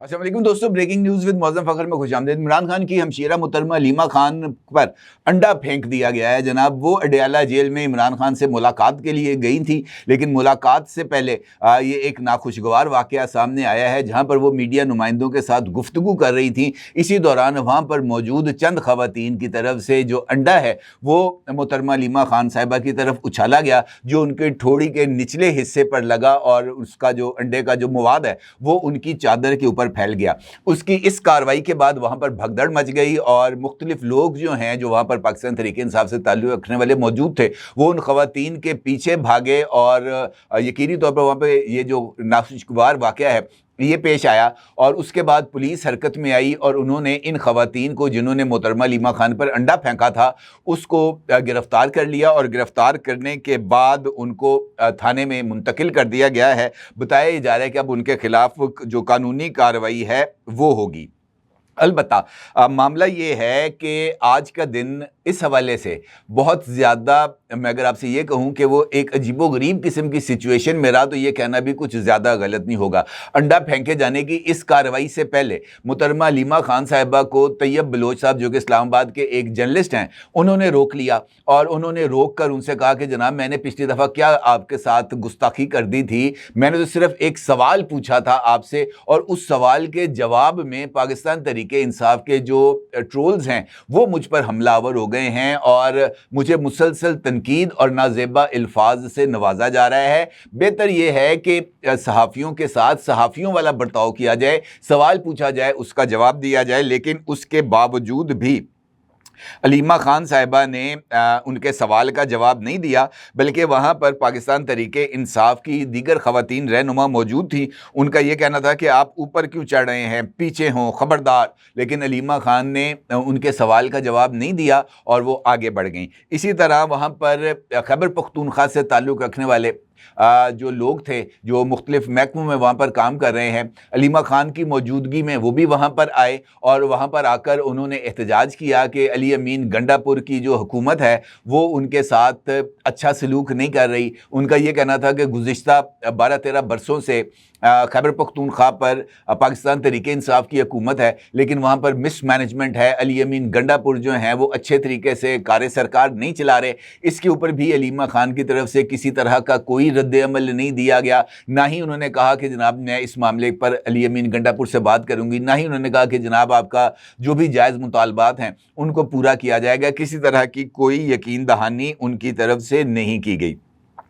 अस्सलाम वालेकुम दोस्तों, breaking news with Mauzam Fakhar में खुशामदीद। इमरान खान की हमशीरा मुहतरमा अलीमा खान पर अंडा फेंक दिया गया है। जनाब, वो अडयाला जेल में इमरान खान से मुलाकात के लिए गई थी, लेकिन मुलाकात से पहले ये एक नाखुशगवार वाक़या सामने आया है, जहाँ पर वो मीडिया नुमाइंदों के साथ गुफ्तगू कर रही थी। इसी दौरान वहाँ पर मौजूद चंद ख़वातीन की तरफ से जो अंडा है वो मुहतरमा अलीमा खान साहिबा की तरफ उछाला गया, जो उनके ठोड़ी के निचले हिस्से पर लगा और उसका जो अंडे का जो मवाद है वो उनकी चादर के ऊपर फैल गया। उसकी इस कार्रवाई के बाद वहां पर भगदड़ मच गई और मुख्तलिफ लोग जो हैं, जो वहां पर पाकिस्तान तहरीक इंसाफ से ताल्लुक़ रखने वाले मौजूद थे, वो उन खवातीन के पीछे भागे और यकीनी तौर पर वहां पर ये जो नाखुशगवार वाक़या है ये पेश आया। और उसके बाद पुलिस हरकत में आई और उन्होंने इन खवातीन को, जिन्होंने मोहतरमा अलीमा खान पर अंडा फेंका था, उसको गिरफ्तार कर लिया और गिरफ्तार करने के बाद उनको थाने में मुंतकिल कर दिया गया है। बताया जा रहा है कि अब उनके खिलाफ जो कानूनी कार्रवाई है वो होगी। अलबत्ता मामला ये है कि आज का दिन इस हवाले से बहुत ज़्यादा, मैं अगर आपसे ये कहूँ कि वो एक अजीबोगरीब किस्म की सिचुएशन में रहा, तो ये कहना भी कुछ ज़्यादा गलत नहीं होगा। अंडा फेंके जाने की इस कार्रवाई से पहले मुहतरमा अलीमा खान साहिबा को तैयब बलोच साहब, जो कि इस्लामाबाद के एक जर्नलिस्ट हैं, उन्होंने रोक लिया और उन्होंने रोक कर उनसे कहा कि जनाब, मैंने पिछली दफ़ा क्या आपके साथ गुस्ताखी कर दी थी? मैंने तो सिर्फ एक सवाल पूछा था आपसे, और उस सवाल के जवाब में पाकिस्तान तहरीके इंसाफ के जो ट्रोल्स हैं वो मुझ पर हमलावर हो गए हैं और मुझे मुसलसल तनकीद और नाजेबा अल्फाज से नवाजा जा रहा है। बेहतर यह है कि सहाफ़ियों के साथ सहाफ़ियों वाला बर्ताव किया जाए, सवाल पूछा जाए, उसका जवाब दिया जाए। लेकिन उसके बावजूद भी अलीमा खान साहिबा ने उनके सवाल का जवाब नहीं दिया, बल्कि वहाँ पर पाकिस्तान तहरीके इंसाफ की दीगर ख़वातीन रहनुमा मौजूद थी। उनका ये कहना था कि आप ऊपर क्यों चढ़ रहे हैं, पीछे हों, ख़बरदार। लेकिन अलीमा खान ने उनके सवाल का जवाब नहीं दिया और वो आगे बढ़ गई। इसी तरह वहाँ पर खैबर पख्तूनख्वा से ताल्लुक़ रखने वाले जो लोग थे, जो मुख्तलिफ महकमों में वहाँ पर काम कर रहे हैं, अलीमा खान की मौजूदगी में वो भी वहाँ पर आए और वहाँ पर आकर उन्होंने एहतजाज किया कि अली अमीन गंडापुर की जो हुकूमत है वो उनके साथ अच्छा सलूक नहीं कर रही। उनका ये कहना था कि गुज़िश्ता 12-13 बरसों से खैबर पख्तूनख्वा पर पाकिस्तान तहरीक इंसाफ की हुकूमत है, लेकिन वहाँ पर मिसमैनेजमेंट है। अली अमीन गंडापुर जो हैं वो अच्छे तरीके से कार्य सरकार नहीं चला रहे। इसके ऊपर भी अलीमा खान की तरफ से किसी तरह का कोई रद्द-ए-अमल नहीं दिया गया। ना ही उन्होंने कहा कि जनाब मैं इस मामले पर अली अमीन गंडापुर से बात करूँगी, ना ही उन्होंने कहा कि जनाब आपका जो भी जायज़ मुतालबात हैं उनको पूरा किया जाएगा। किसी तरह की कोई यकीन दहानी उनकी तरफ से नहीं की गई।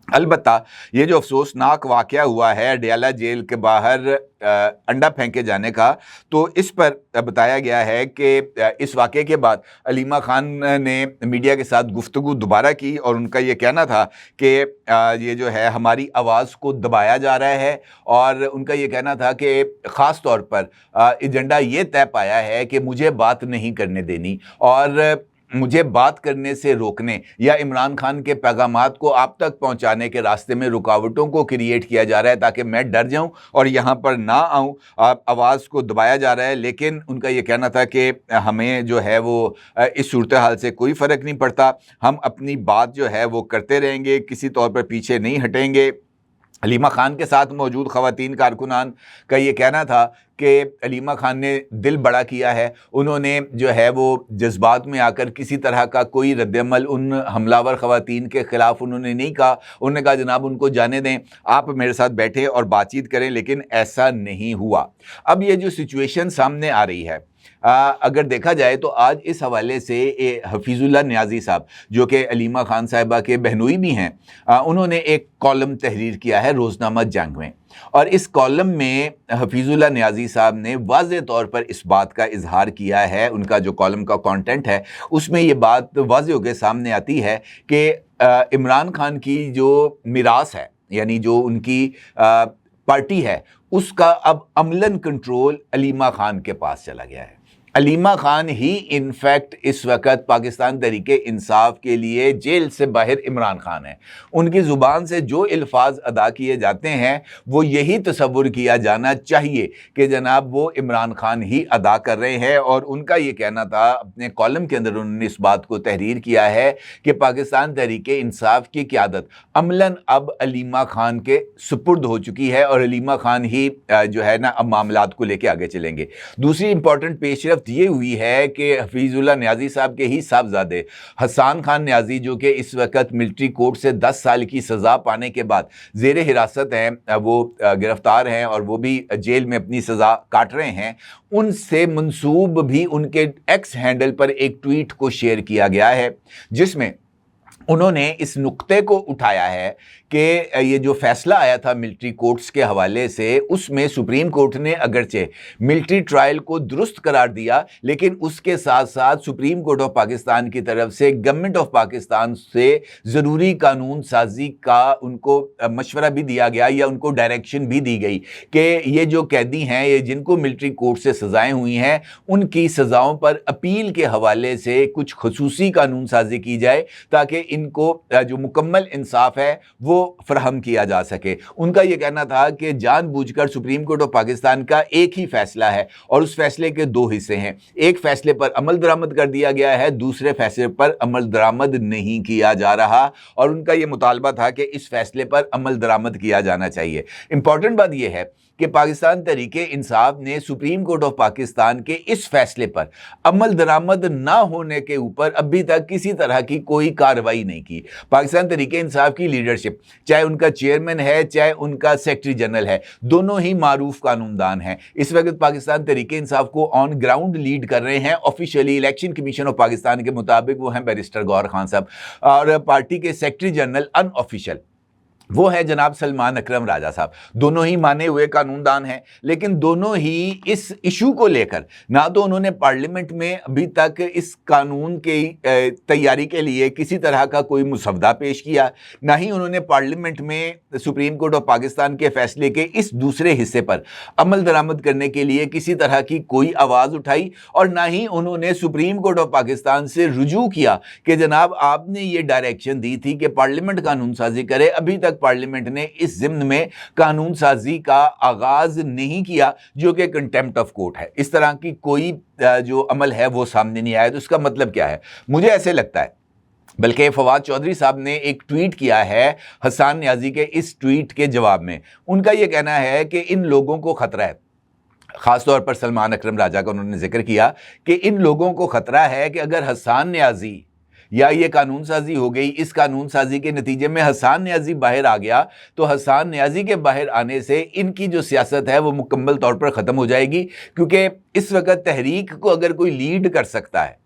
अलबत्ता ये जो अफसोसनाक वाक़या हुआ है अडयाला जेल के बाहर अंडा फेंके जाने का, तो इस पर बताया गया है कि इस वाक़े के बाद अलीमा खान ने मीडिया के साथ गुफ्तगू दोबारा की और उनका ये कहना था कि ये जो है हमारी आवाज़ को दबाया जा रहा है। और उनका ये कहना था कि ख़ास तौर पर एजेंडा ये तय पाया है कि मुझे बात नहीं करने देनी और मुझे बात करने से रोकने या इमरान खान के पैगामात को आप तक पहुंचाने के रास्ते में रुकावटों को क्रिएट किया जा रहा है ताकि मैं डर जाऊं और यहां पर ना आऊं। आवाज़ को दबाया जा रहा है। लेकिन उनका ये कहना था कि हमें जो है वो इस सूरत हाल से कोई फ़र्क नहीं पड़ता, हम अपनी बात जो है वो करते रहेंगे, किसी तौर पर पीछे नहीं हटेंगे। अलीमा खान के साथ मौजूद ख़वातीन कारकुनान का ये कहना था कि अलीमा खान ने दिल बड़ा किया है। उन्होंने जो है वो जज्बात में आकर किसी तरह का कोई रद्द-ए-अमल उन हमलावर ख़वातीन के ख़िलाफ़ उन्होंने नहीं कहा। उन्होंने कहा जनाब उनको जाने दें, आप मेरे साथ बैठें और बातचीत करें, लेकिन ऐसा नहीं हुआ। अब ये जो सिचुएशन सामने आ रही है, अगर देखा जाए तो आज इस हवाले से हफीज़ुल्लाह नियाज़ी साहब, जो कि अलीमा खान साहिबा के बहनोई भी हैं, उन्होंने एक कॉलम तहरीर किया है रोज़नामा जंग में। और इस कॉलम में हफीज़ुल्लाह नियाज़ी साहब ने वाज़ेह तौर पर इस बात का इजहार किया है। उनका जो कॉलम का कंटेंट है उसमें ये बात वाज़ेह होकर सामने आती है कि इमरान खान की जो मिरास है, यानी जो उनकी पार्टी है, उसका अब अमलन कंट्रोल अलीमा खान के पास चला गया है। अलीमा खान ही इनफैक्ट इस वक्त पाकिस्तान तहरीक इंसाफ के लिए जेल से बाहर इमरान खान है। उनकी ज़ुबान से जो अल्फाज अदा किए जाते हैं वो यही तसव्वुर किया जाना चाहिए कि जनाब वो इमरान खान ही अदा कर रहे हैं। और उनका ये कहना था, अपने कॉलम के अंदर उन्होंने इस बात को तहरीर किया है कि पाकिस्तान तहरीक इंसाफ की क़यादत अमलन अब अलीमा खान के सुपुर्द हो चुकी है और अलीमा खान ही जो है ना अब मामलात को लेकर आगे चलेंगे। दूसरी इंपॉर्टेंट पेशरफ्त ये हुई है कि हफीजुल्लाह न्याजी साहब के ही साहबजादे हसन खान न्याजी, जो कि इस वक्त मिलिट्री कोर्ट से 10 साल की सज़ा पाने के बाद ज़ेर हिरासत हैं, वो गिरफ्तार हैं और वो भी जेल में अपनी सज़ा काट रहे हैं, उनसे मंसूब भी उनके एक्स हैंडल पर एक ट्वीट को शेयर किया गया है जिसमें उन्होंने इस नुक्ते को उठाया है कि ये जो फैसला आया था मिलिट्री कोर्ट्स के हवाले से, उसमें सुप्रीम कोर्ट ने अगरचे मिलिट्री ट्रायल को दुरुस्त करार दिया, लेकिन उसके साथ साथ सुप्रीम कोर्ट ऑफ पाकिस्तान की तरफ से गवर्नमेंट ऑफ पाकिस्तान से ज़रूरी कानून साजी का उनको मशवरा भी दिया गया या उनको डायरेक्शन भी दी गई कि ये जो कैदी हैं, ये जिनको मिलिट्री कोर्ट से सज़ाएँ हुई हैं, उनकी सज़ाओं पर अपील के हवाले से कुछ खसूसी कानून साजी की जाए ताकि इनको जो मुकम्मल इंसाफ है वो फराहम किया जा सके। उनका यह कहना था कि जानबूझकर सुप्रीम कोर्ट ऑफ पाकिस्तान का एक ही फैसला है और उस फैसले के दो हिस्से हैं। एक फैसले पर अमल दरामद कर दिया गया है, दूसरे फैसले पर अमल दरामद नहीं किया जा रहा और उनका यह मुतालबा था कि इस फैसले पर अमल दरामद किया जाना चाहिए। इंपॉर्टेंट बात यह है कि पाकिस्तान तहरीक इंसाफ ने सुप्रीम कोर्ट ऑफ पाकिस्तान के इस फैसले पर अमल दरामद ना होने के ऊपर अभी तक किसी तरह की कोई कार्रवाई नहीं की। पाकिस्तान तहरीक इंसाफ की लीडरशिप, चाहे उनका चेयरमैन है चाहे उनका सेक्रेटरी जनरल है, दोनों ही मारूफ कानूनदान हैं। इस वक्त पाकिस्तान तहरीक इंसाफ को ऑन ग्राउंड लीड कर रहे हैं officially election commission of Pakistan के मुताबिक वो हैं बैरिस्टर गौहर खान साहब, और पार्टी के सेक्रेटरी जनरल अनऑफिशियल वो है जनाब सलमान अकरम राजा साहब। दोनों ही माने हुए कानूनदान हैं, लेकिन दोनों ही इस इशू को लेकर ना तो उन्होंने पार्लियामेंट में अभी तक इस कानून के तैयारी के लिए किसी तरह का कोई मुसवदा पेश किया, ना ही उन्होंने पार्लियामेंट में सुप्रीम कोर्ट ऑफ पाकिस्तान के फैसले के इस दूसरे हिस्से पर अमल दरामद करने के लिए किसी तरह की कोई आवाज़ उठाई, और ना ही उन्होंने सुप्रीम कोर्ट ऑफ पाकिस्तान से रुजू किया कि जनाब आपने ये डायरेक्शन दी थी कि पार्लियामेंट कानून साजी करे। अभी तक पार्लियामेंट ने इस ज़िम्न में कानून साजी का आगाज नहीं किया, जो कि कंटेम्प्ट ऑफ कोर्ट है। इस तरह की कोई जो अमल है वो सामने नहीं आया। तो इसका मतलब क्या है? मुझे ऐसे लगता है, बल्कि फवाद चौधरी साहब ने एक ट्वीट किया है हसन न्याजी के इस ट्वीट के जवाब में। उनका यह कहना है कि इन लोगों को खतरा है, ख़ासतौर पर सलमान अकरम राजा का उन्होंने जिक्र किया कि इन लोगों को खतरा है कि अगर हसन न्याजी या ये कानून साजी हो गई, इस कानून साजी के नतीजे में हसन न्याजी बाहर आ गया, तो हसन न्याजी के बाहर आने से इनकी जो सियासत है वो मुकम्मल तौर पर ख़त्म हो जाएगी। क्योंकि इस वक्त तहरीक को अगर कोई लीड कर सकता है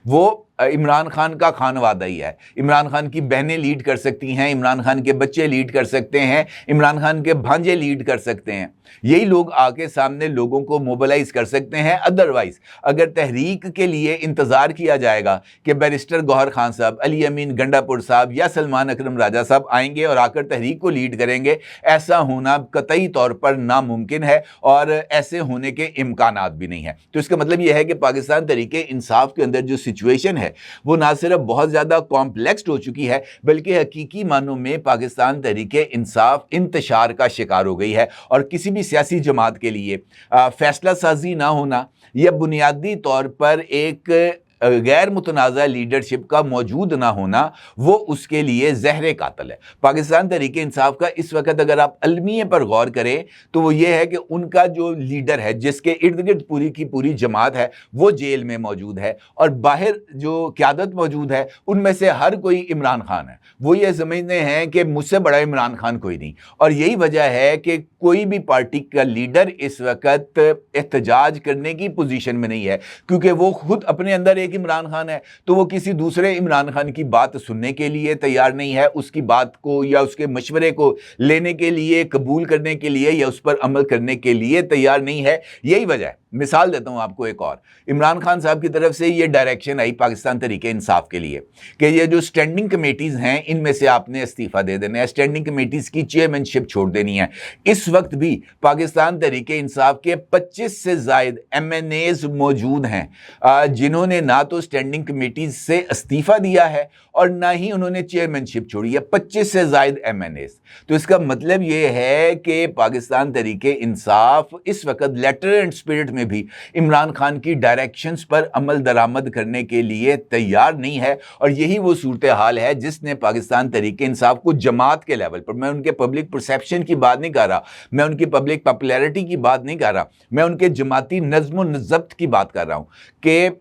वो इमरान खान का खानवादा ही है। इमरान खान की बहनें लीड कर सकती हैं, इमरान खान के बच्चे लीड कर सकते हैं, इमरान खान के भांजे लीड कर सकते हैं। यही लोग आके सामने लोगों को मोबिलाइज कर सकते हैं। अदरवाइज अगर तहरीक के लिए इंतज़ार किया जाएगा कि बैरिस्टर गौहर खान साहब, अली अमीन गंडापुर साहब या सलमान अकरम राजा साहब आएंगे और आकर तहरीक को लीड करेंगे, ऐसा होना कतई तौर पर नामुमकिन है और ऐसे होने के इम्कानात भी नहीं है। तो इसका मतलब यह है कि पाकिस्तान तहरीक इंसाफ के अंदर जो सिचुएशन है वो ना सिर्फ बहुत ज़्यादा कॉम्प्लेक्स हो चुकी है, बल्कि हकीकी मानों में पाकिस्तान तहरीक इंसाफ इंतशार का शिकार हो गई है। और किसी भी सियासी जमात के लिए फैसला साजी ना होना या बुनियादी तौर पर एक गैर मुतनाज़ा लीडरशिप का मौजूद ना होना, वो उसके लिए ज़हर कातिल है। पाकिस्तान तहरीक इंसाफ का इस वक्त अगर आप अलमिये पर गौर करें तो वो ये है कि उनका जो लीडर है, जिसके इर्द गिर्द पूरी की पूरी जमात है, वो जेल में मौजूद है और बाहर जो क़यादत मौजूद है उनमें से हर कोई इमरान खान है। वो ये समझते हैं कि मुझसे बड़ा इमरान खान कोई नहीं, और यही वजह है कि कोई भी पार्टी का लीडर इस वक्त एहतजाज करने की पोजीशन में नहीं है, क्योंकि वो खुद अपने अंदर एक एक इमरान खान है, तो वो किसी दूसरे इमरान खान की बात सुनने के लिए तैयार नहीं है, उसकी बात को या उसके मशवरे को लेने के लिए, कबूल करने के लिए या उस पर अमल करने के लिए तैयार नहीं है। यही वजह है। मिसाल देता हूं आपको एक और, इमरान खान साहब की तरफ से ये डायरेक्शन आई पाकिस्तान तहरीक इंसाफ के लिए कि ये जो स्टैंडिंग कमेटीज हैं इनमें से आपने इस्तीफा दे देना है, स्टैंडिंग कमेटीज की चेयरमैनशिप छोड़ देनी है। इस वक्त भी पाकिस्तान तहरीक इंसाफ के 25 से जायद MNAs मौजूद हैं जिन्होंने ना तो स्टैंडिंग कमेटीज से इस्तीफा दिया है और ना ही उन्होंने चेयरमैनशिप छोड़ी है। 25 से जायद MNAs। तो इसका मतलब ये है कि पाकिस्तान तहरीक इंसाफ इस वक्त लेटर एंड स्पिरिट में भी इमरान खान की डायरेक्शंस पर अमल दरामद करने के लिए तैयार नहीं है। और यही वो सूरत हाल है जिसने पाकिस्तान तहरीक इंसाफ को जमात के लेवल पर, मैं उनके पब्लिक परसेप्शन की बात नहीं कर रहा, मैं उनकी पब्लिक पॉपुलैरिटी की बात नहीं कर रहा, मैं उनके जमाती नज़्म व ज़ब्त की बात कर रहा हूं कि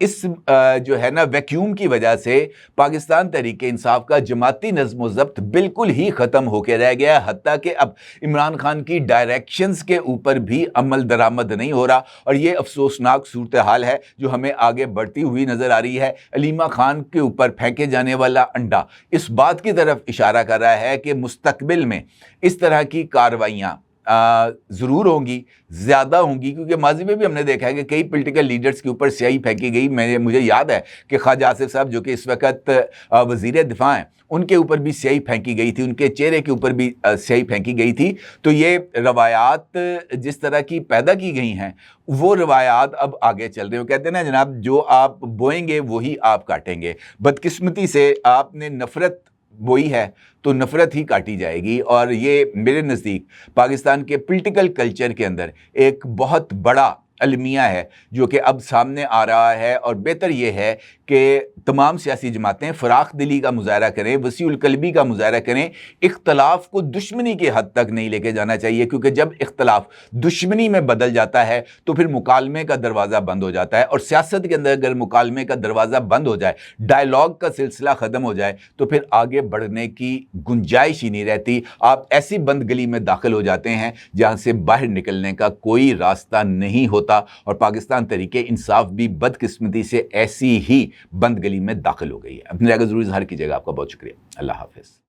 इस जो है ना वैक्यूम की वजह से पाकिस्तान तहरीक इंसाफ का जमाती नज़्म व ज़ब्त बिल्कुल ही ख़त्म होकर रह गया, हत्ता कि अब इमरान खान की डायरेक्शंस के ऊपर भी अमल दरामद नहीं हो रहा। और ये अफसोसनाक सूरत हाल है जो हमें आगे बढ़ती हुई नज़र आ रही है। अलीमा खान के ऊपर फेंके जाने वाला अंडा इस बात की तरफ इशारा कर रहा है कि मुस्तकबिल में इस तरह की कार्रवाइयाँ ज़रूर होंगी, ज़्यादा होंगी, क्योंकि माजी में भी हमने देखा है कि कई पॉलिटिकल लीडर्स के ऊपर स्याही फेंकी गई। मुझे याद है कि ख्वाजा आसिफ साहब जो कि इस वक्त वज़ीर दिफा हैं, उनके ऊपर भी स्याही फेंकी गई थी, उनके चेहरे के ऊपर भी स्याही फेंकी गई थी। तो ये रवायात जिस तरह की पैदा की गई हैं वो रवायात अब आगे चल रहे हो। कहते हैं ना जनाब, जो आप बोएंगे वही आप काटेंगे। बदकिस्मती से आपने नफ़रत बोई है तो नफ़रत ही काटी जाएगी। और ये मेरे नज़दीक पाकिस्तान के पॉलिटिकल कल्चर के अंदर एक बहुत बड़ा अलमिया है जो कि अब सामने आ रहा है। और बेहतर ये है कि तमाम सियासी जमातें फ़राख दिली का मुजाहरा करें, वसीउल कल्बी का मुजाहरा करें। इख्तलाफ को दुश्मनी के हद तक नहीं लेके जाना चाहिए, क्योंकि जब इख्तलाफ दुश्मनी में बदल जाता है तो फिर मुकालमे का दरवाज़ा बंद हो जाता है। और सियासत के अंदर अगर मुकालमे का दरवाज़ा बंद हो जाए, डायलॉग का सिलसिला ख़त्म हो जाए, तो फिर आगे बढ़ने की गुंजाइश ही नहीं रहती। आप ऐसी बंद गली में दाखिल हो जाते हैं जहाँ से बाहर निकलने का कोई रास्ता नहीं होता। और पाकिस्तान तहरीक इंसाफ भी बदकिस्मती से ऐसी ही बंद गली में दाखिल हो गई है। अपनी राय का जरूर इज़हार कीजिएगा। आपका बहुत शुक्रिया। अल्लाह हाफिज़।